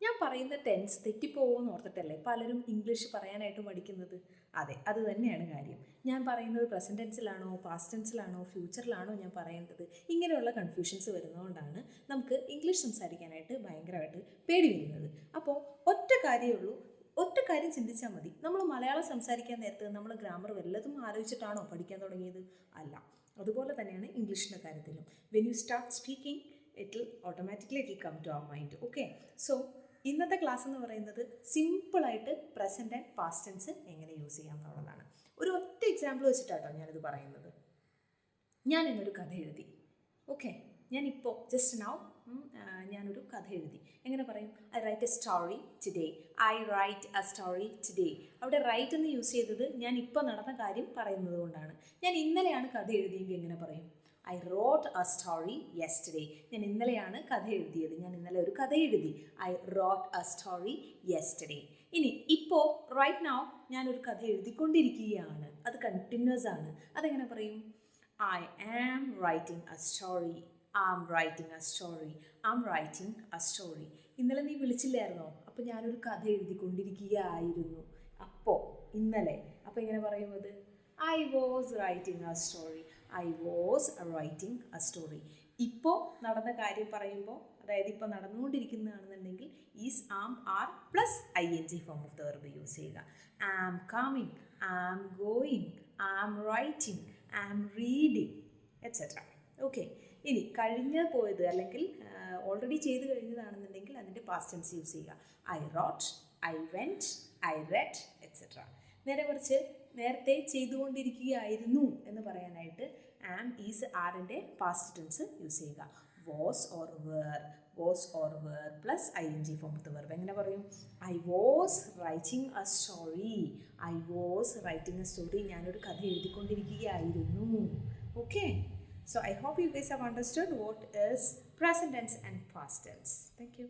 ഞാൻ പറയുന്ന ടെൻസ് തെറ്റിപ്പോകുമെന്ന് ഓർത്തിട്ടല്ലേ പലരും ഇംഗ്ലീഷ് പറയാനായിട്ട് മടിക്കുന്നത്? അതെ, അത് തന്നെയാണ് കാര്യം. ഞാൻ പറയുന്നത് പ്രസൻറ്റ് ടെൻസിലാണോ, പാസ്റ്റ് ടെൻസിലാണോ, ഫ്യൂച്ചറിലാണോ ഞാൻ പറയേണ്ടത്, ഇങ്ങനെയുള്ള കൺഫ്യൂഷൻസ് വരുന്നതുകൊണ്ടാണ് നമുക്ക് ഇംഗ്ലീഷ് സംസാരിക്കാനായിട്ട് ഭയങ്കരമായിട്ട് പേടി വരുന്നത്. അപ്പോൾ ഒറ്റ കാര്യം ചിന്തിച്ചാൽ മതി. നമ്മൾ മലയാളം സംസാരിക്കാൻ നേരത്ത് നമ്മൾ ഗ്രാമർ വല്ലതും ആലോചിച്ചിട്ടാണോ പഠിക്കാൻ തുടങ്ങിയത്? അല്ല. അതുപോലെ തന്നെയാണ് ഇംഗ്ലീഷിൻ്റെ കാര്യത്തിലും. When you start speaking it will come to our mind. Okay, so ഇന്നത്തെ ക്ലാസ് എന്ന് പറയുന്നത് സിമ്പിളായിട്ട് പ്രസൻറ്റ് ആൻഡ് പാസ്റ്റ് ടെൻസ് എങ്ങനെ യൂസ് ചെയ്യാം എന്നുള്ളതാണ്. ഒരു ഒറ്റ എക്സാമ്പിൾ വെച്ചിട്ടാട്ടോ ഞാനിത് പറയുന്നത്. ഞാൻ ഇന്നൊരു കഥ എഴുതി. ഓക്കെ, ഞാനിപ്പോൾ ജസ്റ്റ് നൗ ഞാനൊരു കഥ എഴുതി. എങ്ങനെ പറയും? I write a story today. I write a story today. അവിടെ റൈറ്റ് എന്ന് യൂസ് ചെയ്തത് ഞാൻ ഇപ്പോൾ നടന്ന കാര്യം പറയുന്നത് കൊണ്ടാണ്. ഞാൻ ഇന്നലെയാണ് കഥ എഴുതിയെങ്കിൽ എങ്ങനെ പറയും? I wrote a story yesterday. ഞാൻ ഇന്നലെയാണ് കഥ എഴുതിയത്. ഞാൻ ഇന്നലെ ഒരു കഥ എഴുതി. I wrote a story yesterday. ഇനി ഇപ്പോൾ റൈറ്റ് നൗ ഞാനൊരു കഥ എഴുതിക്കൊണ്ടിരിക്കുകയാണ്. അത് കണ്ടിന്യൂസ് ആണ്. അതെങ്ങനെ പറയും? I am writing a story. I'm writing a story. I'm writing a story. ഇന്നലെ നീ വിളിച്ചില്ലായിരുന്നോ? അപ്പോൾ ഞാനൊരു കഥ എഴുതിക്കൊണ്ടിരിക്കുകയായിരുന്നു. അപ്പോൾ ഇന്നലെ. അപ്പോൾ എങ്ങനെ പറയും അത്? I was writing a story. I was writing a story. ഇപ്പോൾ നടന്ന കാര്യം പറയുമ്പോൾ, അതായത് ഇപ്പോൾ നടന്നുകൊണ്ടിരിക്കുന്നതാണെന്നുണ്ടെങ്കിൽ is, am, are plus ING form of the verb use ചെയ്യുക. Am coming, am going, am writing, am reading etcetera. Okay, ഇനി കഴിഞ്ഞ് പോയത് അല്ലെങ്കിൽ ഓൾറെഡി ചെയ്ത് കഴിഞ്ഞതാണെന്നുണ്ടെങ്കിൽ അതിൻ്റെ പാസ്റ്റ് ടെൻസ് യൂസ് ചെയ്യുക. I wrote, I went, I read etcetera. നേരെ മറിച്ച് നേരത്തെ ചെയ്തുകൊണ്ടിരിക്കുകയായിരുന്നു എന്ന് പറയാനായിട്ട് ആം, ഈസ്, ആറിൻ്റെ പാസ്റ്റ് ടെൻസ് യൂസ് ചെയ്യുക. Was or were plus ING form of the verb. എങ്ങനെ പറയും? I was writing a story. I was writing a story. ഞാനൊരു കഥ എഴുതിക്കൊണ്ടിരിക്കുകയായിരുന്നു. Okay, so I hope you guys have understood what is present tense and past tense. Thank you.